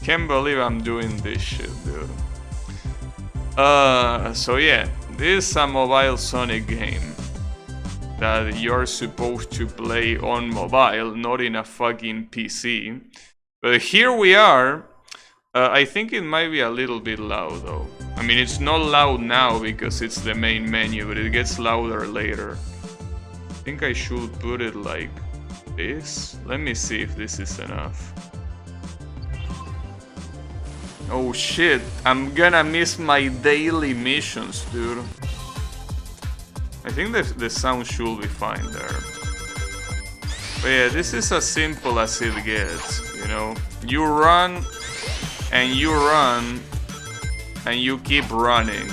can't believe I'm doing this shit, dude. So yeah, this is a mobile Sonic game that you're supposed to play on mobile, not in a fucking PC. But here we are. I think it might be a little bit loud though. I mean, it's not loud now because it's the main menu, but it gets louder later. I think I should put it like this. Let me see if this is enough. Oh shit, I'm gonna miss my daily missions, dude. I think the sound should be fine there. But yeah, this is as simple as it gets, you know? You run, and you run, and you keep running.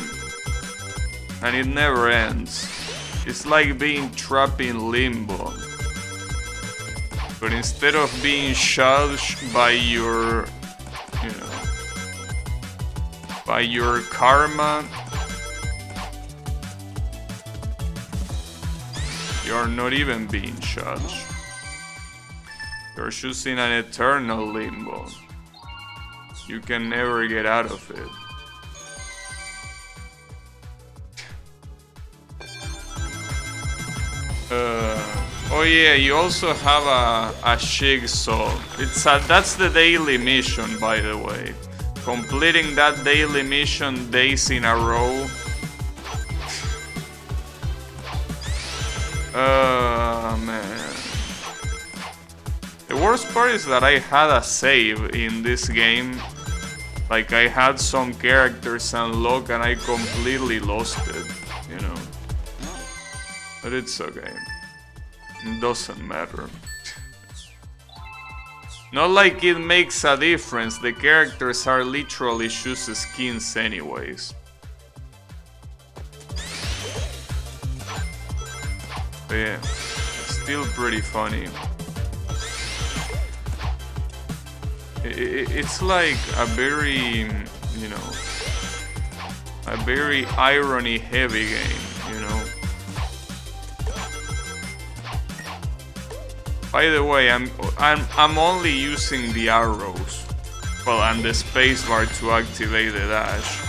And it never ends. It's like being trapped in limbo. But instead of being judged by your, you know, by your karma, you're not even being judged. You're just in an eternal limbo. You can never get out of it. Oh yeah, you also have a jigsaw. That's the daily mission, by the way. Completing that daily mission days in a row. Man. The worst part is that I had a save in this game. Like, I had some characters unlocked and I completely lost it, you know. But it's okay. It doesn't matter. Not like it makes a difference, the characters are literally just skins anyways. But yeah, still pretty funny. It's like a very, you know, a very irony heavy game, you know. By the way, I'm only using the arrows, well, and the spacebar to activate the dash.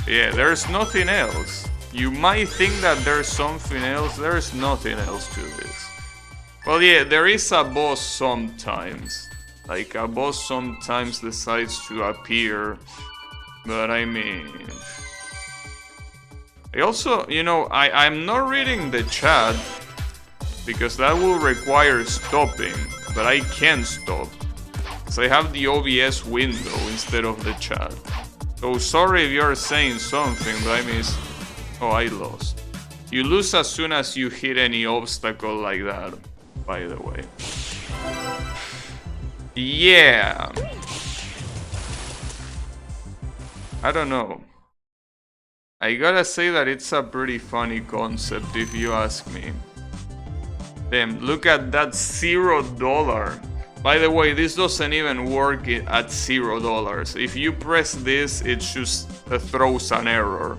Yeah, there's nothing else. You might think that there's something else. There's nothing else to this. Well, yeah, there is a boss sometimes. Like, a boss sometimes decides to appear, but I mean... I also, you know, I'm not reading the chat, because that will require stopping, but I can stop, because I have the OBS window instead of the chat. So sorry if you're saying something, but I mean, oh, I lost. You lose as soon as you hit any obstacle like that, by the way. Yeah. I don't know. I gotta say that it's a pretty funny concept if you ask me. Damn, look at that $0. By the way, this doesn't even work at $0. If you press this, it just throws an error.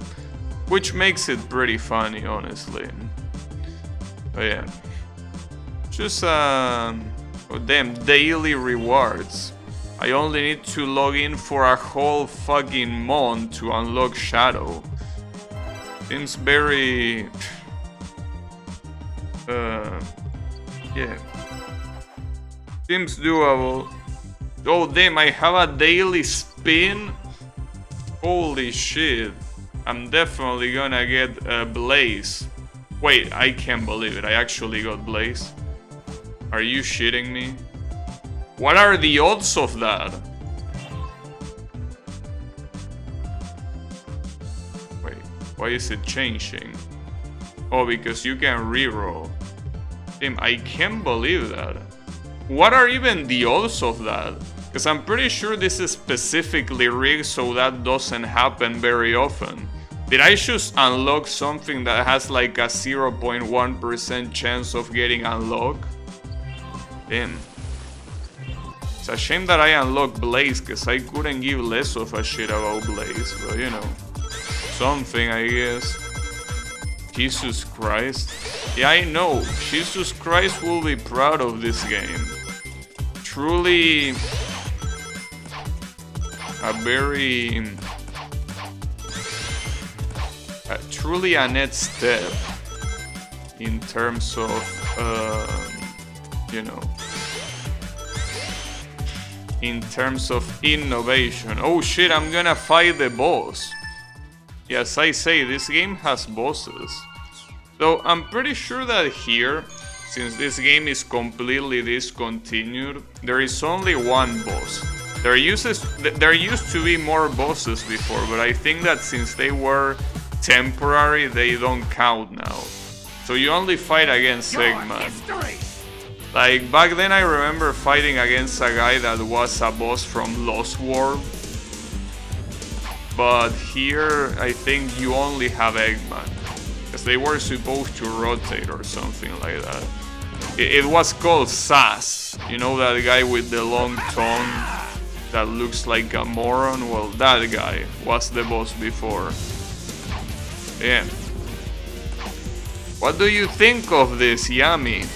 Which makes it pretty funny, honestly. But yeah. Just, oh damn, daily rewards. I only need to log in for a whole fucking month to unlock Shadow. Seems very... yeah. Seems doable. Oh damn, I have a daily spin? Holy shit. I'm definitely gonna get Blaze. Wait, I can't believe it. I actually got Blaze. Are you shitting me? What are the odds of that? Wait, why is it changing? Oh, because you can reroll. Damn, I can't believe that. What are even the odds of that? Because I'm pretty sure this is specifically rigged so that doesn't happen very often. Did I just unlock something that has like a 0.1% chance of getting unlocked? Damn. It's a shame that I unlocked Blaze, because I couldn't give less of a shit about Blaze, but you know, something, I guess. Jesus Christ. Yeah, I know, Jesus Christ will be proud of this game. Truly a very truly a next step in terms of you know, in terms of innovation. Oh shit, I'm gonna fight the boss. Yes, I say, this game has bosses. Though I'm pretty sure that here, since this game is completely discontinued, there is only one boss. There used to be more bosses before, but I think that since they were temporary, they don't count now. So you only fight against Eggman. Like, back then I remember fighting against a guy that was a boss from Lost World. But here, I think you only have Eggman. Because they were supposed to rotate or something like that. It was called Sass. You know that guy with the long tongue that looks like a moron? Well, that guy was the boss before. Yeah. What do you think of this, Yami?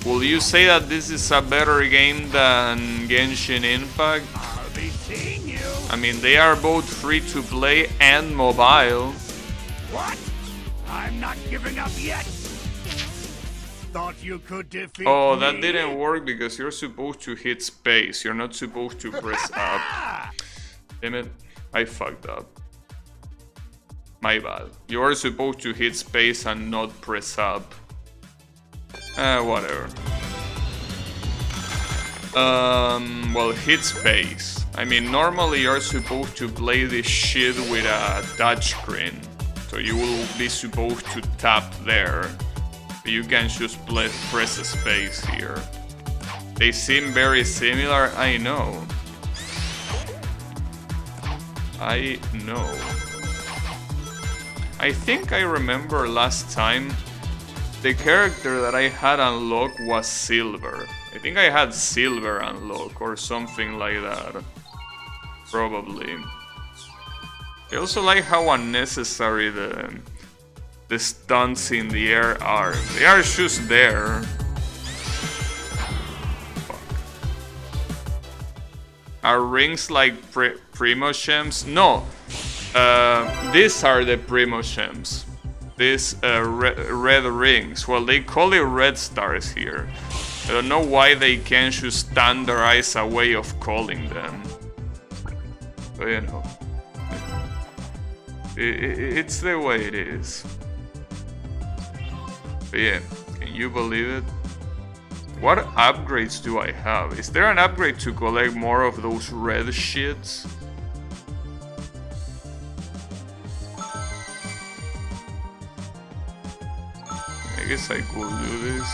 Will you say that this is a better game than Genshin Impact? I'll be seeing you. I mean, they are both free to play and mobile. What? I'm not giving up yet. Thought you could defeat Oh, me? that didn't work because you're supposed to hit space. You're not supposed to press up. Damn it, I fucked up. My bad. You're supposed to hit space and not press up. Whatever. Well, hit space. I mean, normally you're supposed to play this shit with a touchscreen. So you will be supposed to tap there. But you can just press space here. They seem very similar, I know. I know. I think I remember last time the character that I had unlocked was Silver. I think I had Silver unlocked or something like that. Probably. I also like how unnecessary the stunts in the air are. They are just there. Fuck. Are rings like Primogems? No. These are the Primogems. These red rings. Well, they call it red stars here. I don't know why they can't just standardize a way of calling them. But you know. It's the way it is. But yeah, can you believe it? What upgrades do I have? Is there an upgrade to collect more of those red shits? I guess I could do this.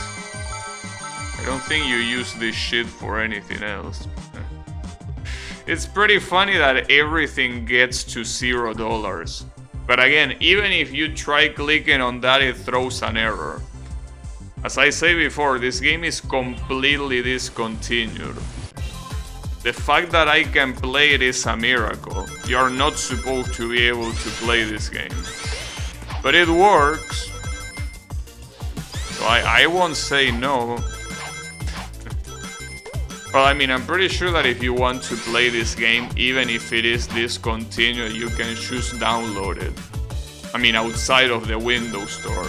I don't think you use this shit for anything else. It's pretty funny that everything gets to $0. But again, even if you try clicking on that, it throws an error. As I said before, this game is completely discontinued. The fact that I can play it is a miracle. You're not supposed to be able to play this game. But it works. So I won't say no. Well, I mean, I'm pretty sure that if you want to play this game, even if it is discontinued, you can just download it. I mean, outside of the Windows Store.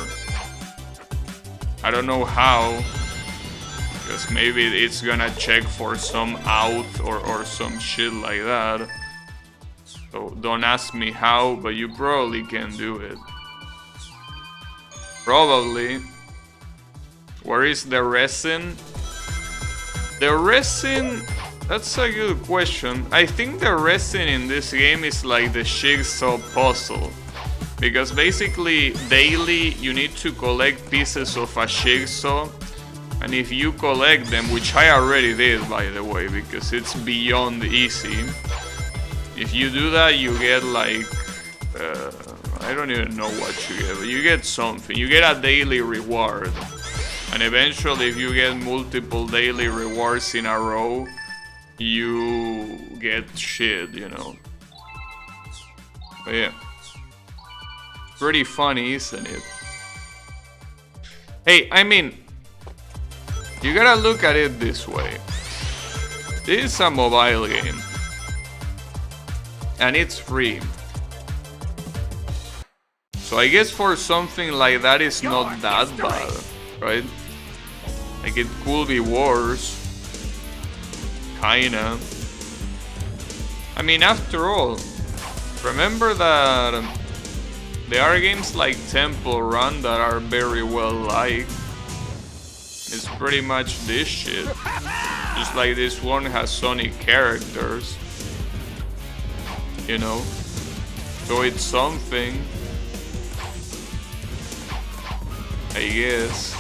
I don't know how, because maybe it's gonna check for some out or some shit like that. So don't ask me how, but you probably can do it. Probably. Where is the resin? The resin, that's a good question. I think the resin in this game is like the jigsaw puzzle. Because basically, daily you need to collect pieces of a jigsaw. And if you collect them, which I already did by the way, because it's beyond easy. If you do that, you get like, I don't even know what you get, but you get something. You get a daily reward. And eventually, if you get multiple daily rewards in a row, you get shit, you know. But yeah. Pretty funny, isn't it? Hey, I mean, you gotta look at it this way. This is a mobile game. and it's free. So I guess for something like that it's not that bad, right? Like it could be worse. Kinda. I mean, after all, remember that there are games like Temple Run that are very well liked. It's pretty much this shit. Just like this one has Sonic characters. You know? So it's something. I guess.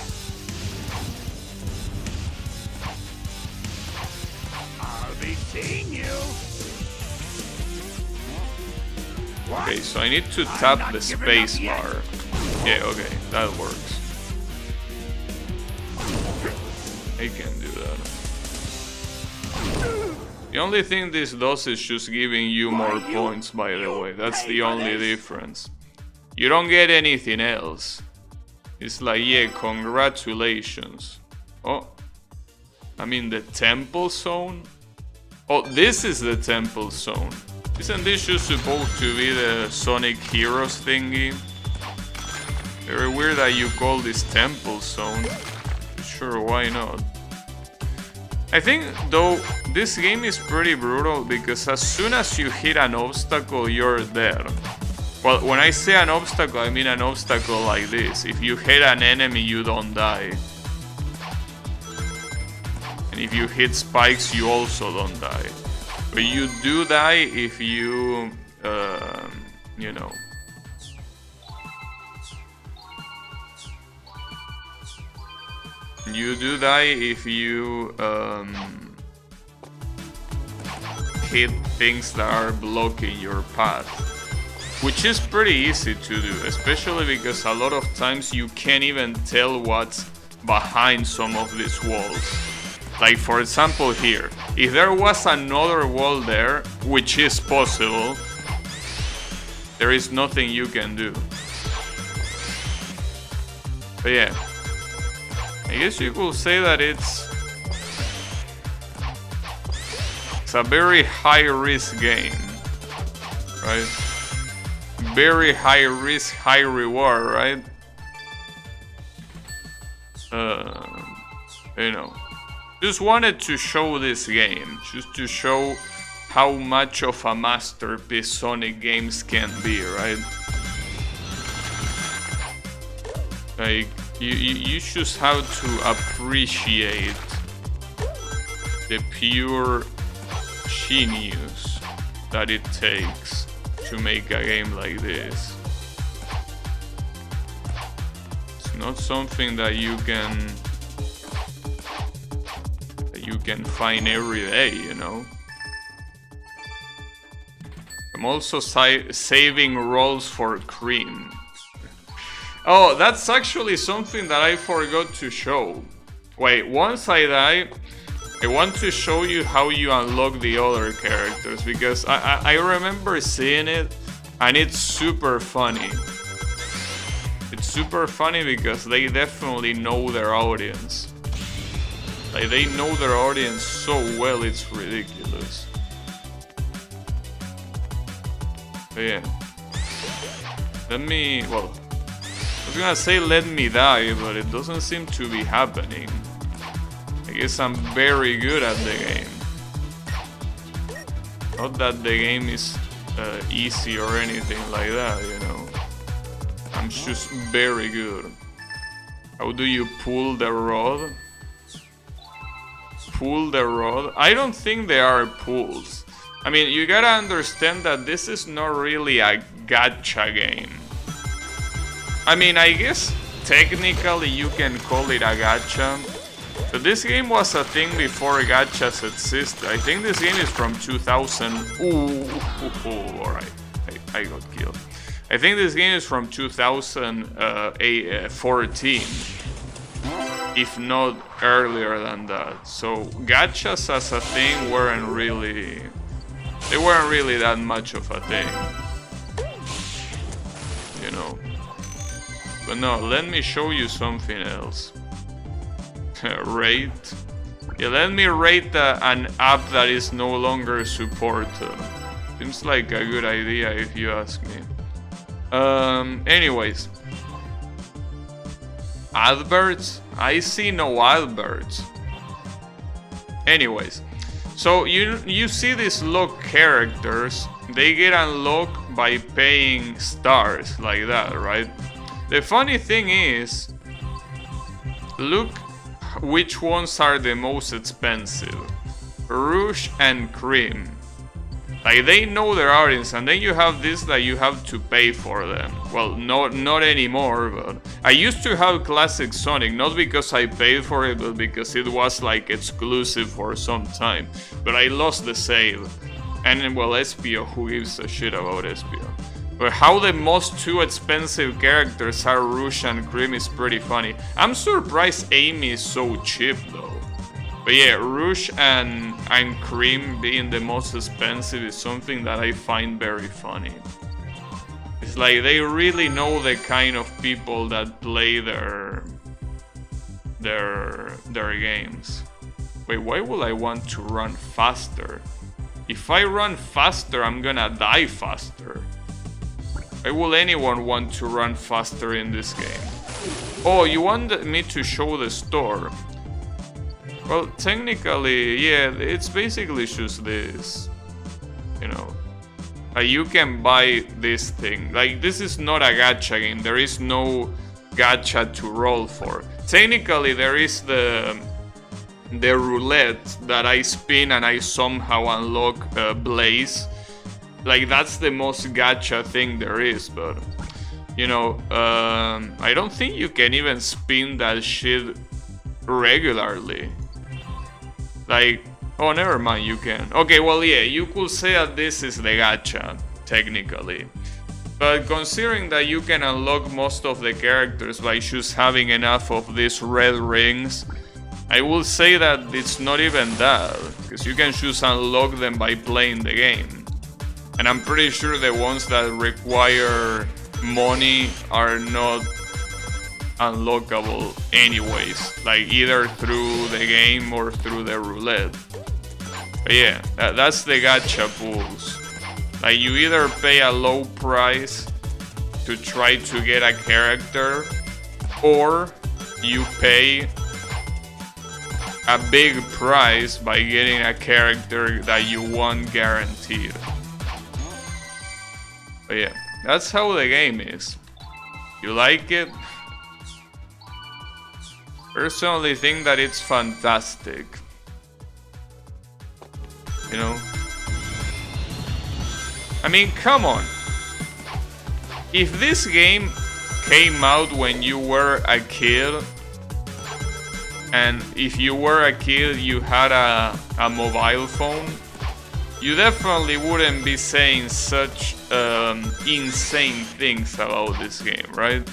I'll be seeing you. Okay, so I need to tap the space bar. Yeah, okay, that works. I can do that. The only thing this does is just giving you more points, by the way. That's the only difference. You don't get anything else. It's like, yeah, congratulations. Oh, I mean the temple zone? Oh, this is the temple zone. Isn't this just supposed to be the Sonic Heroes thingy? Very weird that you call this temple zone. Sure, why not? I think, though, this game is pretty brutal because as soon as you hit an obstacle, you're dead. Well, when I say an obstacle, I mean an obstacle like this. If you hit an enemy, you don't die. And if you hit spikes, you also don't die. But you do die if you, you know. You do die if you hit things that are blocking your path. Which is pretty easy to do, especially because a lot of times you can't even tell what's behind some of these walls. Like for example here, if there was another wall there, which is possible, there is nothing you can do. But yeah, I guess you could say that it's a very high-risk game, right? Very high risk, high reward, right? You know, just wanted to show this game, just to show how much of a masterpiece Sonic games can be, right? Like, you just have to appreciate the pure genius that it takes to make a game like this. It's not something that you can find every day, you know. I'm also saving rolls for Cream. Oh, that's actually something that I forgot to show. Wait, once I die, I want to show you how you unlock the other characters, because I remember seeing it and it's super funny. It's super funny because they definitely know their audience. Like, they know their audience so well, it's ridiculous. But yeah. Well, I was gonna say let me die, but it doesn't seem to be happening. I guess I'm very good at the game. Not that the game is easy or anything like that, you know. I'm just very good. How do you pull the rod? Pull the rod? I don't think there are pulls. I mean, you gotta understand that this is not really a gacha game. I mean, I guess technically you can call it a gacha. But this game was a thing before gachas existed. I think this game is from 2000. Alright. I got killed. I think this game is from 2014. If not earlier than that. So gachas as a thing weren't really that much of a thing. You know. But no, let me show you something else. Rate. Yeah, let me rate an app that is no longer supported. Seems like a good idea if you ask me. Anyways. Adverts? I see no adverts. Anyways. So you see these locked characters, they get unlocked by paying stars like that, right? The funny thing is, look which ones are the most expensive. Rouge and Cream. Like, they know their audience, and then you have this that you have to pay for them. Well, not anymore, but I used to have Classic Sonic, not because I paid for it, but because it was like exclusive for some time. But I lost the save. And well, Espio, who gives a shit about Espio? But how the most two expensive characters are Rouge and Cream is pretty funny. I'm surprised Amy is so cheap though. But yeah, Rouge and Cream being the most expensive is something that I find very funny. It's like they really know the kind of people that play their games. Wait, why would I want to run faster? If I run faster, I'm gonna die faster. Why will anyone want to run faster in this game? Oh, you wanted me to show the store. Well, technically, yeah, it's basically just this, you know. You can buy this thing. Like, this is not a gacha game. There is no gacha to roll for. Technically, there is the roulette that I spin and I somehow unlock Blaze. Like, that's the most gacha thing there is, but, you know, I don't think you can even spin that shit regularly. Like, oh, never mind, you can. Okay, well, yeah, you could say that this is the gacha, technically. But considering that you can unlock most of the characters by just having enough of these red rings, I will say that it's not even that, because you can just unlock them by playing the game. And I'm pretty sure the ones that require money are not unlockable anyways, like either through the game or through the roulette. But yeah, that's the gacha pools. Like, you either pay a low price to try to get a character, or you pay a big price by getting a character that you want guaranteed. But yeah, that's how the game is. You like it? Personally think that it's fantastic. You know? I mean, come on. If this game came out when you were a kid, and if you were a kid you had a mobile phone, you definitely wouldn't be saying such insane things about this game, right?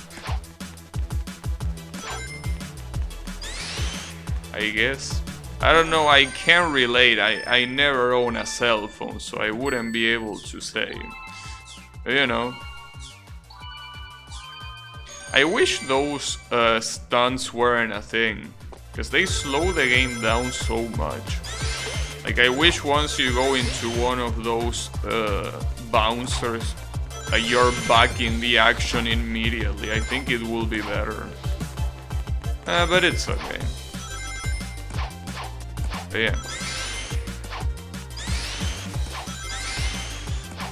I guess. I don't know, I can't relate. I never own a cell phone, so I wouldn't be able to say. But, you know. I wish those stunts weren't a thing, because they slow the game down so much. Like, I wish once you go into one of those bouncers, you're back in the action immediately. I think it will be better. But it's okay. But yeah.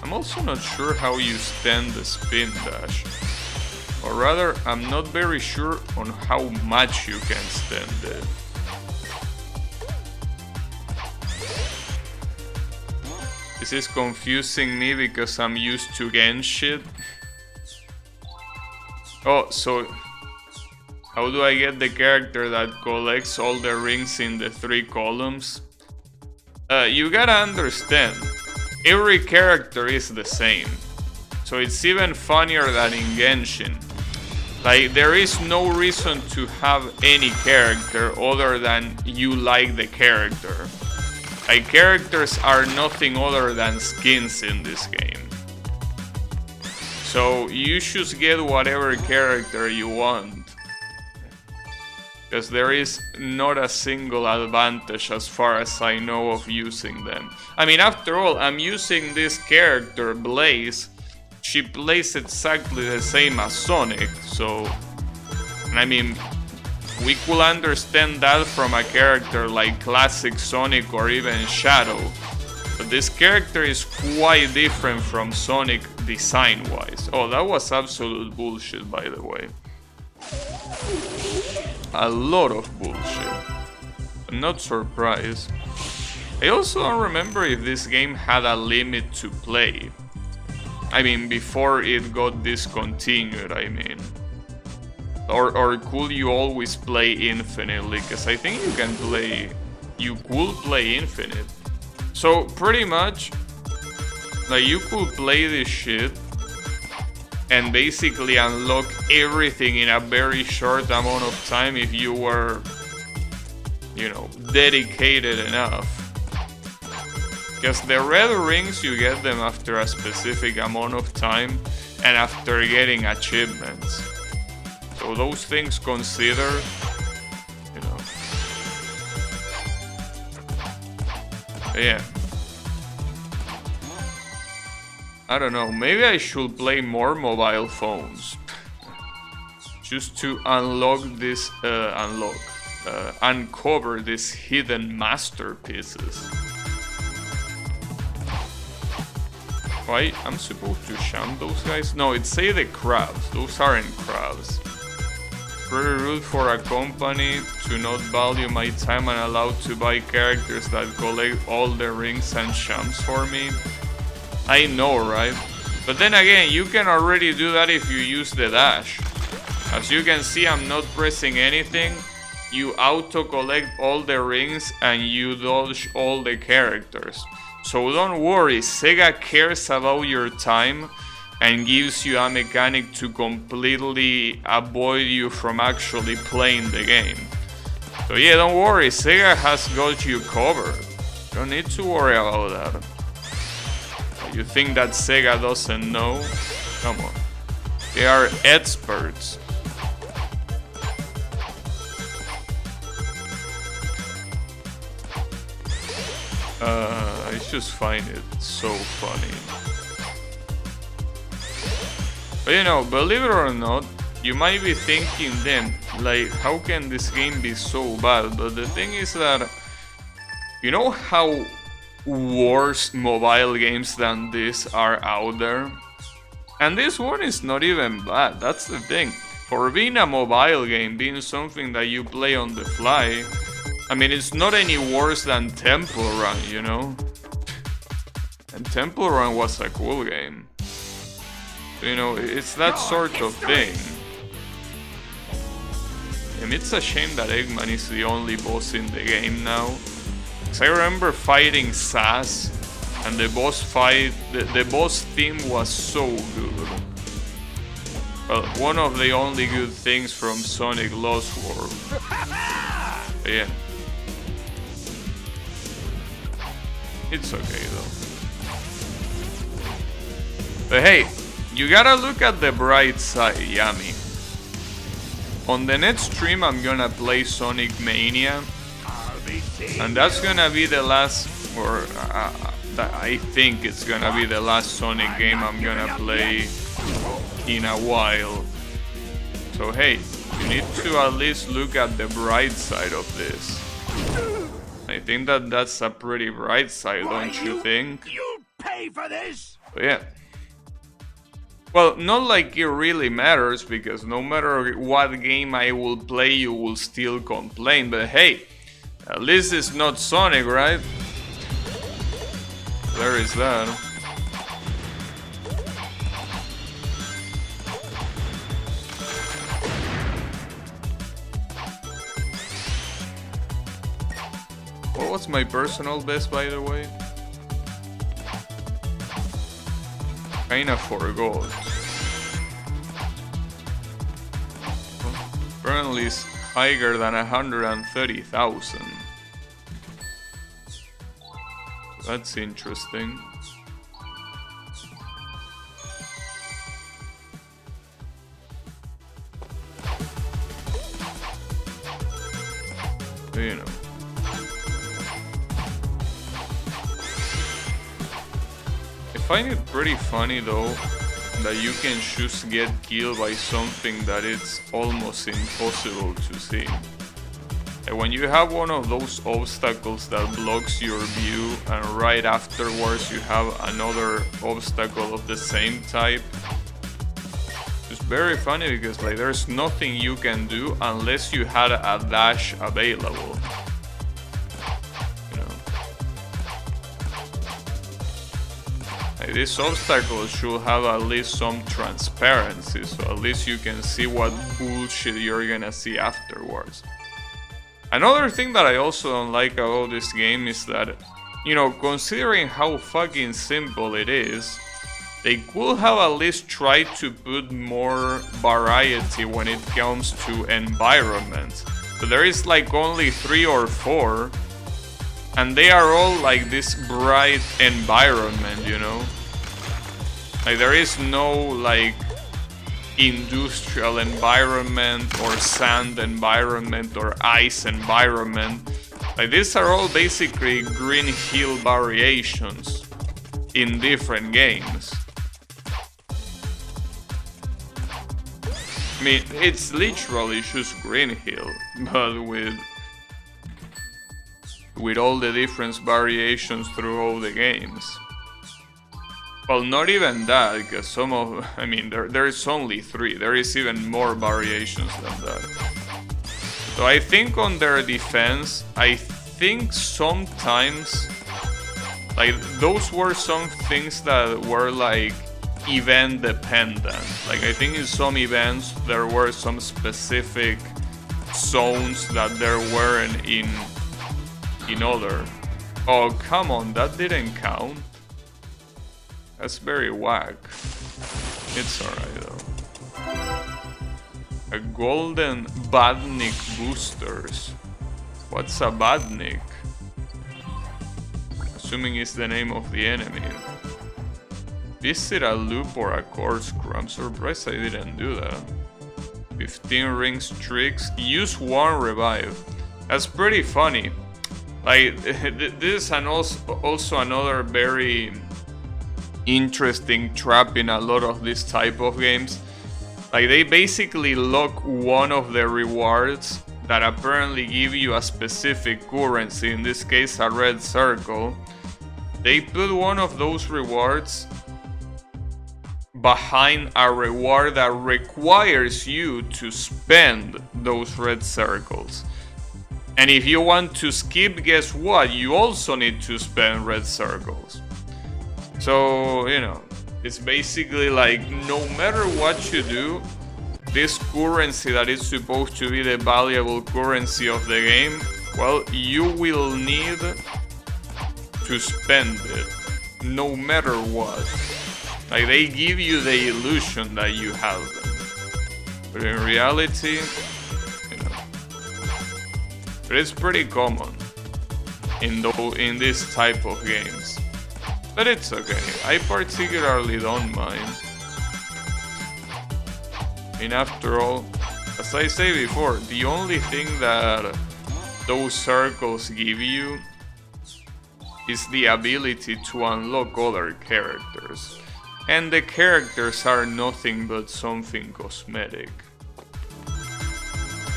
I'm also not sure how you stand the spin dash. Or rather, I'm not very sure on how much you can stand it. This is confusing me because I'm used to Genshin. Oh, so how do I get the character that collects all the rings in the 3 columns? You gotta understand, every character is the same. So it's even funnier than in Genshin. Like, there is no reason to have any character other than you like the character. Like, characters are nothing other than skins in this game. So you should get whatever character you want. because there is not a single advantage as far as I know of using them. I mean, after all, I'm using this character, Blaze. She plays exactly the same as Sonic, so... I mean, we could understand that from a character like classic Sonic or even Shadow. But this character is quite different from Sonic design-wise. Oh, that was absolute bullshit, by the way. A lot of bullshit. I'm not surprised. I also don't remember if this game had a limit to play. I mean, before it got discontinued, I mean. Or could you always play infinitely? Because I think you could play infinite. So pretty much, like, you could play this shit and basically unlock everything in a very short amount of time if you were, you know, dedicated enough. Because the red rings, you get them after a specific amount of time and after getting achievements. So those things consider, you know. Yeah. I don't know, maybe I should play more mobile phones. Just to unlock this, uncover these hidden masterpieces. Why? I'm supposed to shun those guys? No, it's say the crabs. Those aren't crabs. Pretty rude for a company to not value my time and allow to buy characters that collect all the rings and shams for me. I know, right? But then again, you can already do that if you use the dash. As you can see, I'm not pressing anything. You auto-collect all the rings and you dodge all the characters. So don't worry, Sega cares about your time and gives you a mechanic to completely avoid you from actually playing the game. So yeah, don't worry, Sega has got you covered. Don't need to worry about that. You think that Sega doesn't know? Come on. They are experts. I just find it so funny. But you know, believe it or not, you might be thinking then, like, how can this game be so bad? But the thing is that, you know how worse mobile games than this are out there? And this one is not even bad, that's the thing. For being a mobile game, being something that you play on the fly, I mean, it's not any worse than Temple Run, you know? And Temple Run was a cool game. So, you know, it's that sort of thing. And it's a shame that Eggman is the only boss in the game now. Because I remember fighting Sass, and the boss fight, the boss theme was so good. Well, one of the only good things from Sonic Lost World. But yeah. It's okay though. But hey, you gotta look at the bright side, Yami. On the next stream I'm gonna play Sonic Mania. And that's gonna be the last, or I think it's gonna be the last Sonic game I'm gonna play in a while. So hey, you need to at least look at the bright side of this. I think that that's a pretty bright side, don't you think? You pay for this? But yeah. Well, not like it really matters, because no matter what game I will play, you will still complain. But hey, at least it's not Sonic, right? There is that. What was my personal best, by the way? Kinda forgot. Apparently it's higher than 130,000. That's interesting. find it pretty funny though that you can just get killed by something that it's almost impossible to see. And when you have one of those obstacles that blocks your view and right afterwards you have another obstacle of the same type, it's very funny because like there's nothing you can do unless you had a dash available. You know, like these obstacles should have at least some transparency, so at least you can see what bullshit you're gonna see afterwards. Another thing that I also don't like about this game is that, you know, considering how fucking simple it is, they could have at least tried to put more variety when it comes to environments. So there is like only 3 or 4, and they are all like this bright environment, you know? Like there is no like industrial environment or sand environment or ice environment. Like these are all basically Green Hill variations in different games. I mean, it's literally just Green Hill, but with all the different variations through all the games. Well, not even that, because some of, I mean, there is only 3. There is even more variations than that. So I think on their defense, I think sometimes, like, those were some things that were, like, event dependent. Like, I think in some events, there were some specific zones that there weren't in other. Oh, come on, that didn't count. That's very whack. It's alright though. A golden badnik boosters. What's a badnik? Assuming it's the name of the enemy. Visit a loop or a corkscrew. I'm surprised I didn't do that. 15 rings tricks. Use 1 revive. That's pretty funny. Like, this is also another very interesting trap in a lot of this type of games. Like they basically lock one of the rewards that apparently give you a specific currency, in this case a red circle. They put one of those rewards behind a reward that requires you to spend those red circles. And if you want to skip, guess what? You also need to spend red circles. So, you know, it's basically like no matter what you do, this currency that is supposed to be the valuable currency of the game, well, you will need to spend it no matter what. Like they give you the illusion that you have them, but in reality, you know, but it's pretty common in this type of games. But it's okay, I particularly don't mind. I mean, after all, as I say before, the only thing that those circles give you is the ability to unlock other characters. And the characters are nothing but something cosmetic.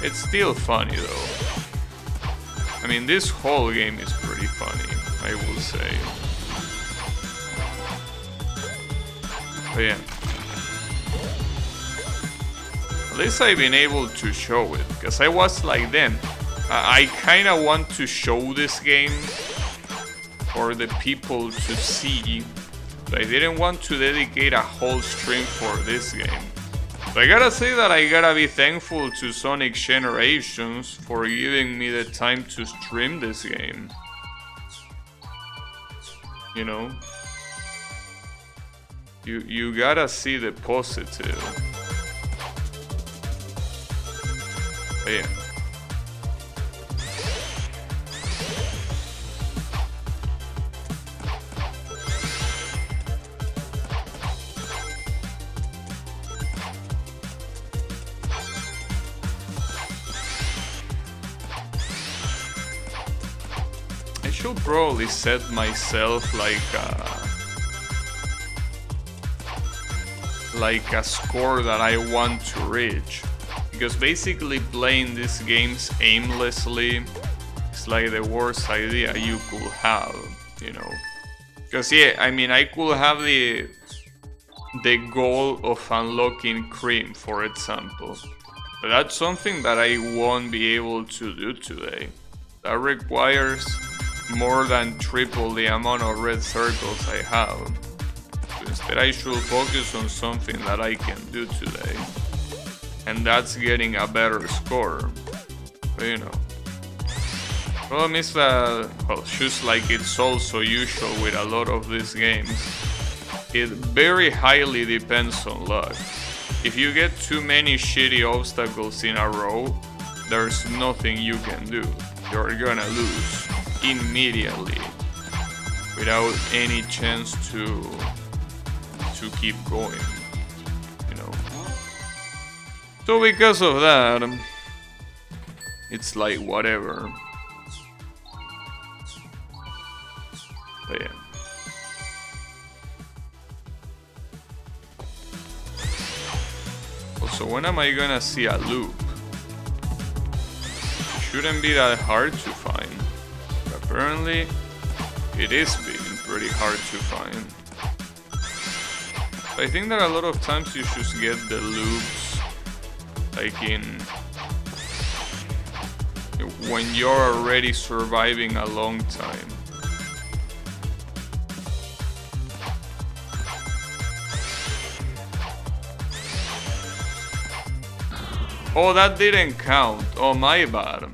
It's still funny though. I mean, this whole game is pretty funny, I will say. But yeah, at least I've been able to show it, because I was like, damn, I kinda want to show this game for the people to see, but I didn't want to dedicate a whole stream for this game. So I gotta say that I gotta be thankful to Sonic Generations for giving me the time to stream this game. You know? You gotta see the positive. But yeah. I should probably set myself like like a score that I want to reach. Because basically playing these games aimlessly is like the worst idea you could have, you know. Because yeah, I mean, I could have the goal of unlocking Cream, for example. But that's something that I won't be able to do today. That requires more than triple the amount of red circles I have. So instead I should focus on something that I can do today. And that's getting a better score. But you know. Problem is that, well, just like it's also usual with a lot of these games, it very highly depends on luck. If you get too many shitty obstacles in a row, there's nothing you can do. You're gonna lose immediately without any chance to keep going, you know. So because of that, it's like whatever. But yeah. Also, when am I gonna see a loop? It shouldn't be that hard to find. But apparently, it is being pretty hard to find. I think that a lot of times you should get the loops like in when you're already surviving a long time. Oh, that didn't count. Oh, my bad.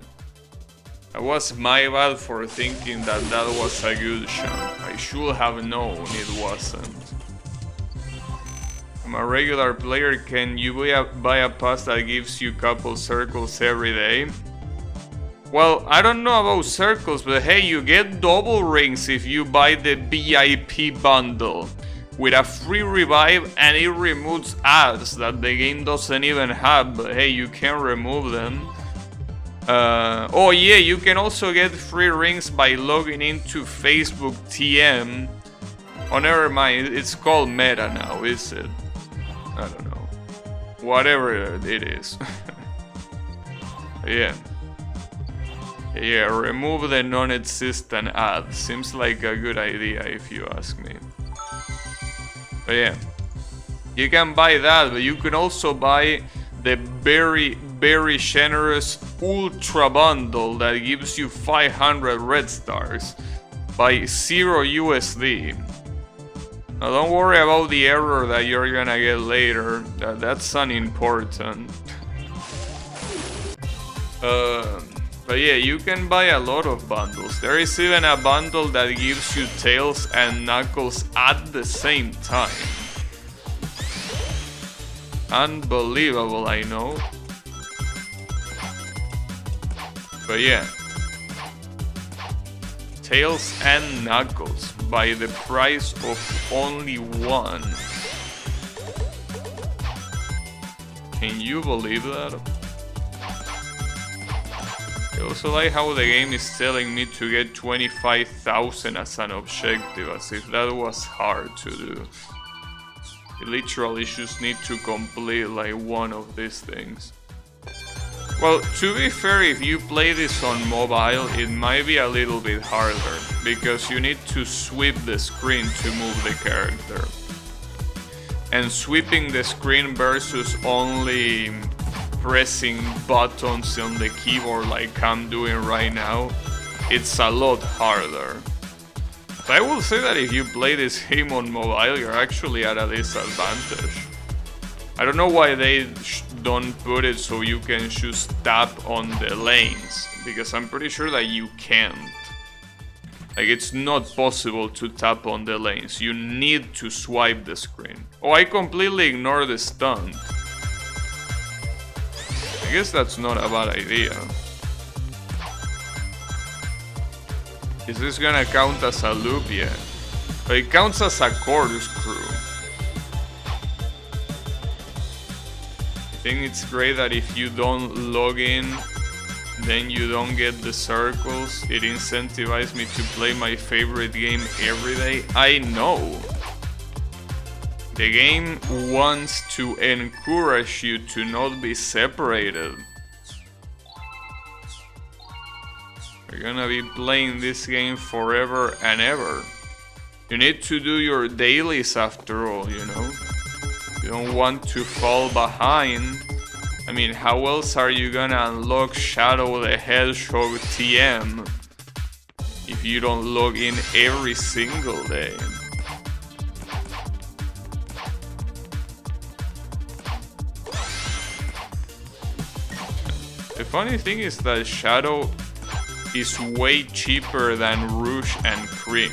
That was my bad for thinking that that was a good shot. I should have known it wasn't. I'm a regular player. Can you buy a pass that gives you couple circles every day? Well, I don't know about circles, but hey, you get double rings if you buy the VIP bundle with a free revive, and it removes ads that the game doesn't even have, but hey, you can remove them. Oh yeah, you can also get free rings by logging into Facebook TM. Oh, never mind, it's called Meta now, is it? I don't know. Whatever it is. Yeah. Yeah, remove the non-existent ads. Seems like a good idea if you ask me. But yeah, you can buy that, but you can also buy the very, very generous Ultra Bundle that gives you 500 red stars by 0 USD. Now don't worry about the error that you're gonna get later, that's unimportant. But yeah, you can buy a lot of bundles. There is even a bundle that gives you Tails and Knuckles at the same time. Unbelievable, I know. But yeah. Tails and Knuckles by the price of only one. Can you believe that? I also like how the game is telling me to get 25,000 as an objective, as if that was hard to do. You literally just need to complete like one of these things. Well, to be fair, if you play this on mobile, it might be a little bit harder, because you need to sweep the screen to move the character. And sweeping the screen versus only pressing buttons on the keyboard like I'm doing right now, it's a lot harder. But I will say that if you play this game on mobile, you're actually at a disadvantage. I don't know why they don't put it so you can just tap on the lanes, because I'm pretty sure that you can't. Like, it's not possible to tap on the lanes, you need to swipe the screen. Oh, I completely ignored the stunt. I guess that's not a bad idea. Is this gonna count as a loop? Yeah. But it counts as a corkscrew. I think it's great that if you don't log in, then you don't get the circles. It incentivizes me to play my favorite game every day. I know. The game wants to encourage you to not be separated. You're gonna be playing this game forever and ever. You need to do your dailies after all, you know? You don't want to fall behind. I mean, how else are you gonna unlock Shadow the Hedgehog TM if you don't log in every single day? The funny thing is that Shadow is way cheaper than Rouge and Cream.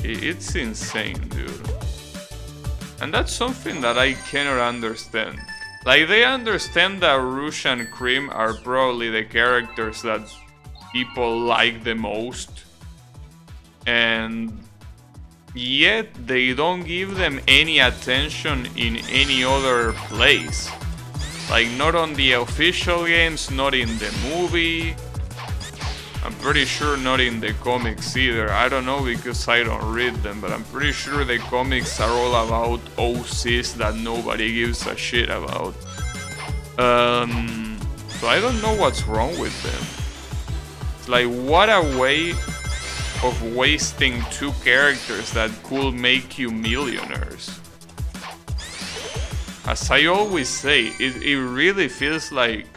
It's insane, dude. And that's something that I cannot understand. Like, they understand that Rouge and Cream are probably the characters that people like the most. And yet they don't give them any attention in any other place. Like, not on the official games, not in the movie. I'm pretty sure not in the comics either. I don't know because I don't read them, but I'm pretty sure the comics are all about OCs that nobody gives a shit about. So I don't know what's wrong with them. It's like, what a way of wasting two characters that could make you millionaires. As I always say, it really feels like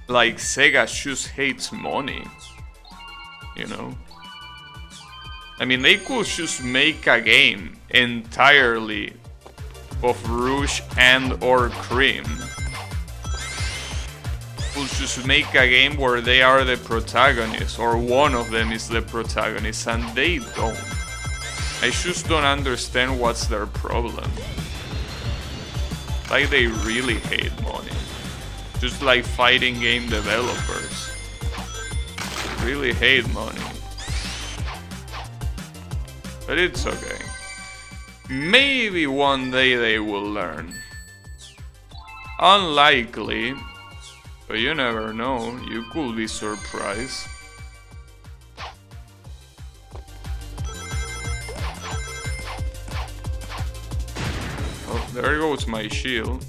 Sega just hates money, you know? I mean, they could just make a game entirely of Rouge and or Cream. Could just make a game where they are the protagonists, or one of them is the protagonist, and they don't. I just don't understand what's their problem. Like, they really hate money. Just like fighting game developers. They really hate money. But it's okay. Maybe one day they will learn. Unlikely, but you never know. You could be surprised. Oh, there goes my shield.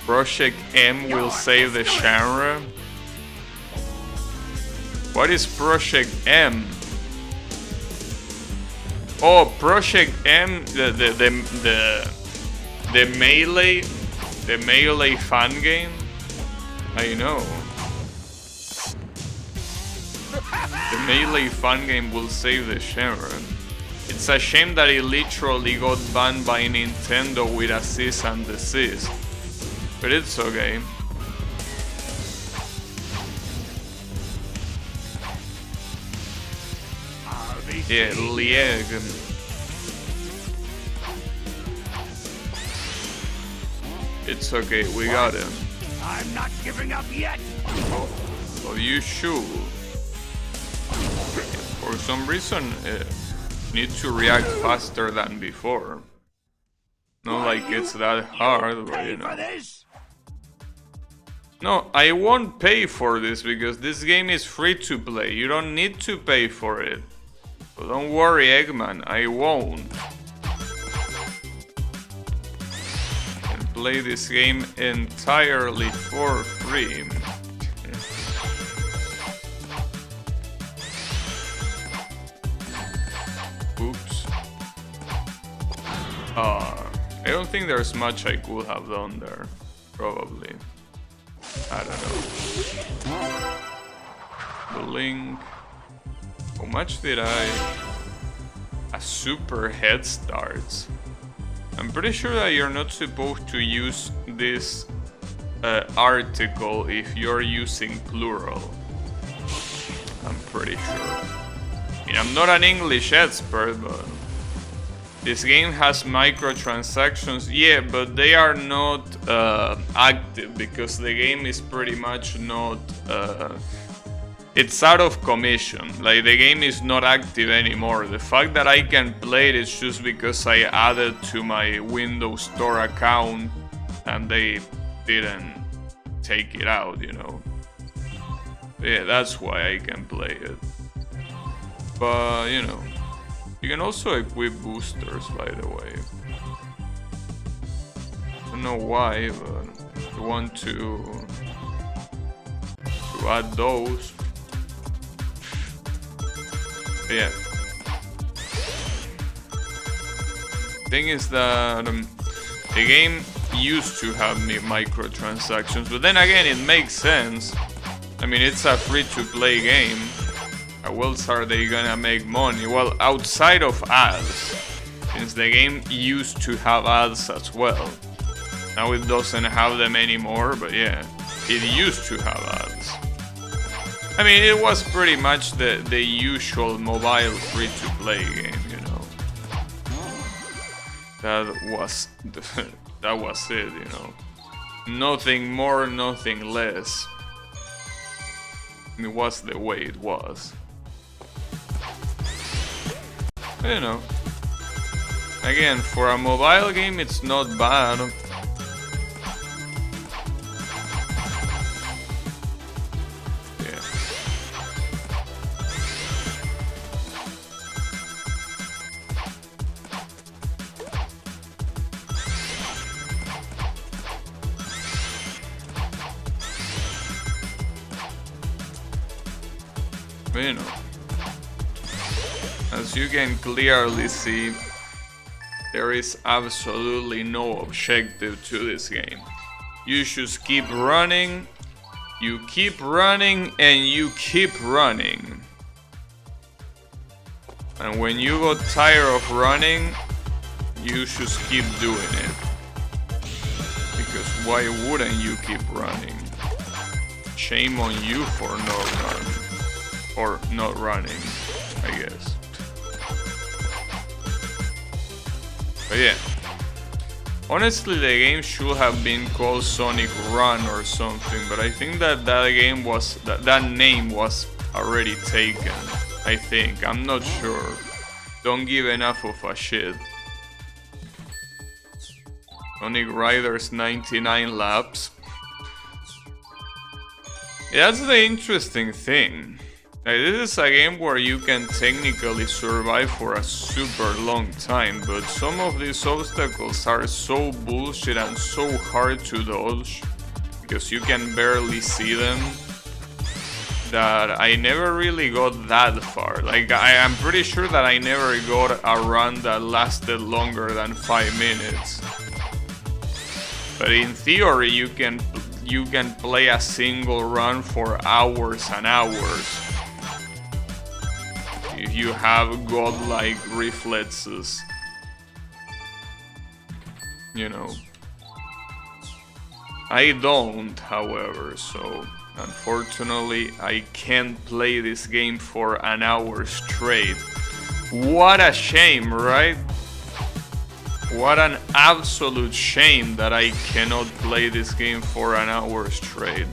Project M will save the genre. What is Project M? Oh, Project M, the Melee fan game. I know. The Melee fan game will save the genre. It's a shame that it literally got banned by Nintendo with a cease and desist. But it's okay. Yeah, Lieg. It's okay, we got him. I'm not giving up yet. Oh, you should. For some reason, need to react faster than before. Not like it's that hard, but you know. No, I won't pay for this because this game is free to play. You don't need to pay for it. But don't worry, Eggman, I won't. I can play this game entirely for free. Oops. I don't think there's much I could have done there. Probably. I don't know. The link. How much did I... A super head start. I'm pretty sure that you're not supposed to use this article if you're using plural. I'm pretty sure. I mean, I'm not an English expert, but... This game has microtransactions, yeah, but they are not active because the game is pretty much not... it's out of commission, like the game is not active anymore. The fact that I can play it is just because I added to my Windows Store account and they didn't take it out, you know. Yeah, that's why I can play it. But, you know, you can also equip boosters, by the way. I don't know why, but you want to add those. But yeah. Thing is that the game used to have microtransactions, but then again, it makes sense. I mean, it's a free-to-play game. How else are they gonna make money? Well, outside of ads, since the game used to have ads as well. Now it doesn't have them anymore, but yeah, it used to have ads. I mean, it was pretty much the usual mobile free-to-play game, you know. That was it, you know. Nothing more, nothing less. It was the way it was. You know. Again, for a mobile game, it's not bad. Yeah. You know, as you can clearly see, there is absolutely no objective to this game. You just keep running, you keep running, and you keep running. And when you got tired of running, you just keep doing it. Because why wouldn't you keep running? Shame on you for not running. Or not running, I guess. But yeah. Honestly, the game should have been called Sonic Run or something, but I think that game was that name was already taken. I think. I'm not sure. Don't give enough of a shit. Sonic Riders 99 laps. Yeah, that's the interesting thing. Like, this is a game where you can technically survive for a super long time, but some of these obstacles are so bullshit and so hard to dodge because you can barely see them that I never really got that far. Like, I am pretty sure that I never got a run that lasted longer than 5 minutes. But in theory, you can play a single run for hours and hours. If you have godlike reflexes, you know. I don't, however, so unfortunately I can't play this game for an hour straight. What a shame, right? What an absolute shame that I cannot play this game for an hour straight.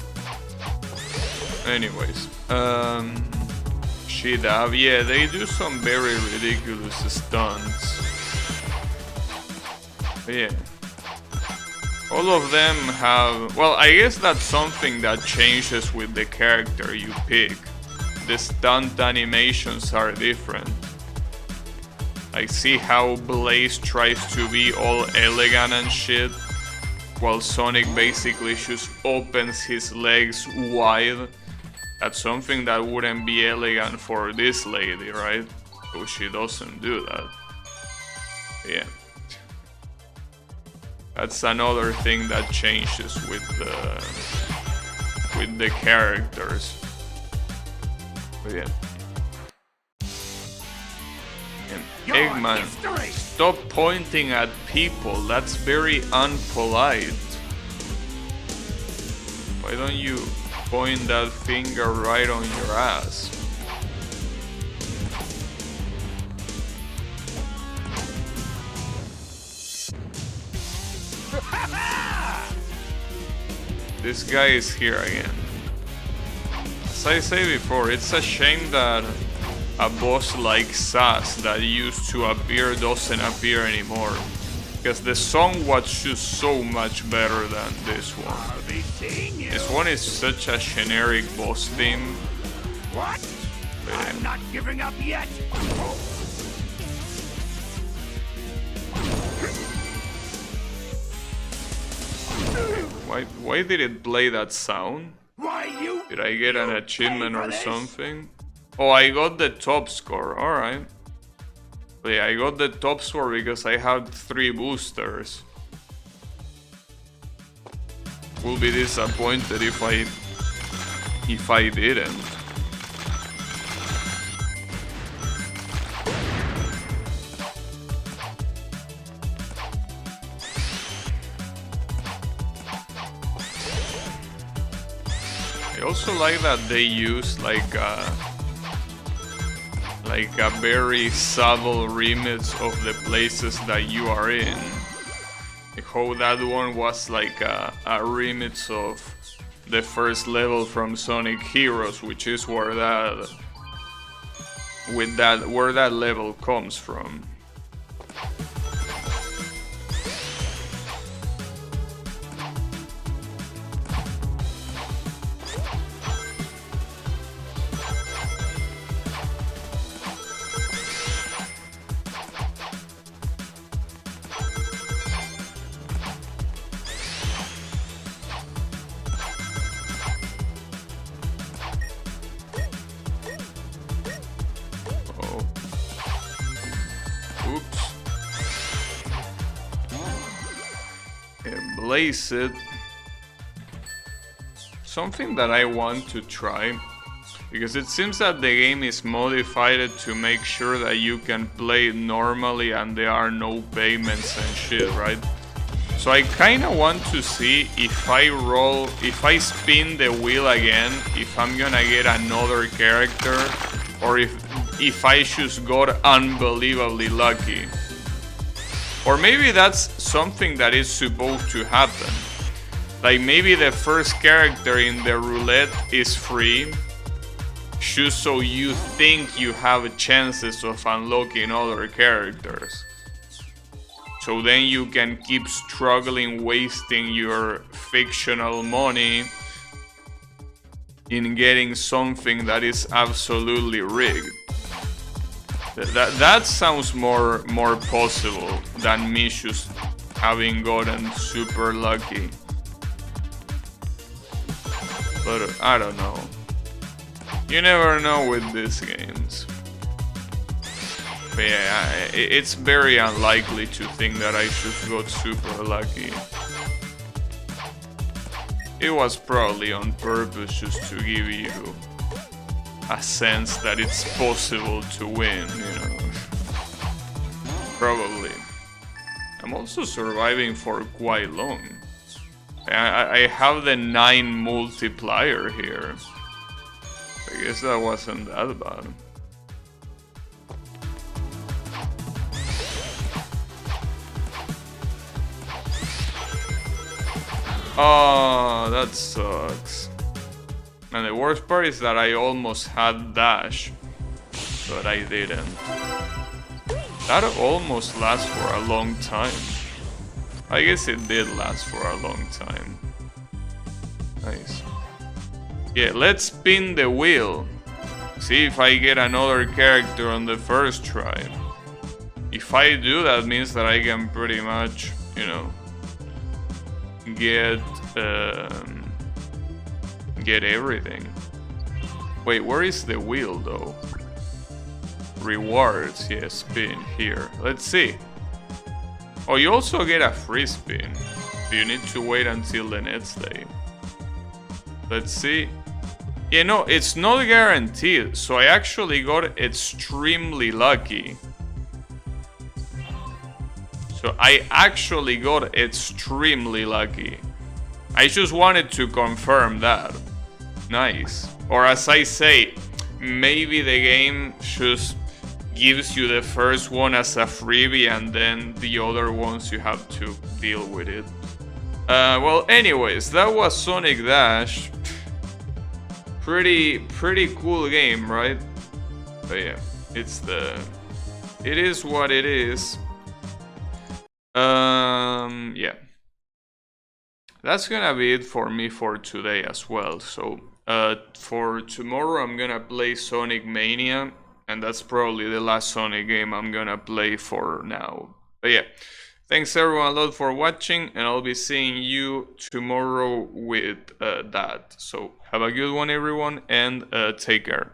Anyways, Shidab, yeah, they do some very ridiculous stunts. But yeah. All of them have... Well, I guess that's something that changes with the character you pick. The stunt animations are different. I see how Blaze tries to be all elegant and shit, while Sonic basically just opens his legs wide. That's something that wouldn't be elegant for this lady, right? So she doesn't do that. Yeah. That's another thing that changes with the characters. But yeah. And Eggman, stop pointing at people. That's very unpolite. Why don't you point that finger right on your ass? This guy is here again. As I say before, it's a shame that a boss like Sass that used to appear doesn't appear anymore. Because the song was just so much better than this one. This one is such a generic boss theme. What? I'm not giving up yet. Why did it play that sound? Why you? Did I get an achievement pay for or this? something? Oh, I got the top score. Alright. Yeah, I got the top score because I had 3 boosters. Will be disappointed if I didn't. I also like that they use like a very subtle remix of the places that you are in. Like how that one was like a remix of the first level from Sonic Heroes, which is where that level comes from. Blaze it. Something that I want to try, because it seems that the game is modified to make sure that you can play it normally and there are no payments and shit, right? So I kinda want to see if I spin the wheel again, if I'm gonna get another character, or if I just got unbelievably lucky. Or maybe that's something that is supposed to happen. Like maybe the first character in the roulette is free, just so you think you have chances of unlocking other characters. So then you can keep struggling, wasting your fictional money in getting something that is absolutely rigged. That sounds more possible than me just having gotten super lucky. But I don't know. You never know with these games. But yeah, it's very unlikely to think that I just got super lucky. It was probably on purpose just to give you a sense that it's possible to win, you know. Probably. I'm also surviving for quite long. I have the 9 multiplier here. I guess that wasn't that bad. Oh, that sucks. And the worst part is that I almost had dash, but I didn't. That almost lasts for a long time. I guess it did last for a long time. Nice. Yeah, let's spin the wheel. See if I get another character on the first try. If I do, that means that I can pretty much, you know, get everything. Wait, where is the wheel though? Rewards, yeah, spin here. Let's see. Oh, you also get a free spin. You need to wait until the next day. Let's see. Yeah, no, it's not guaranteed, so I actually got extremely lucky. So I actually got extremely lucky. I just wanted to confirm that. Nice. Or as I say, maybe the game just gives you the first one as a freebie and then the other ones you have to deal with it. Well, anyways, that was Sonic Dash. Pretty cool game, right? But yeah, it is what it is. Yeah. That's gonna be it for me for today as well. So For tomorrow, I'm gonna play Sonic Mania, and that's probably the last Sonic game I'm gonna play for now. But yeah, thanks everyone a lot for watching, and I'll be seeing you tomorrow with that. So have a good one, everyone, and take care.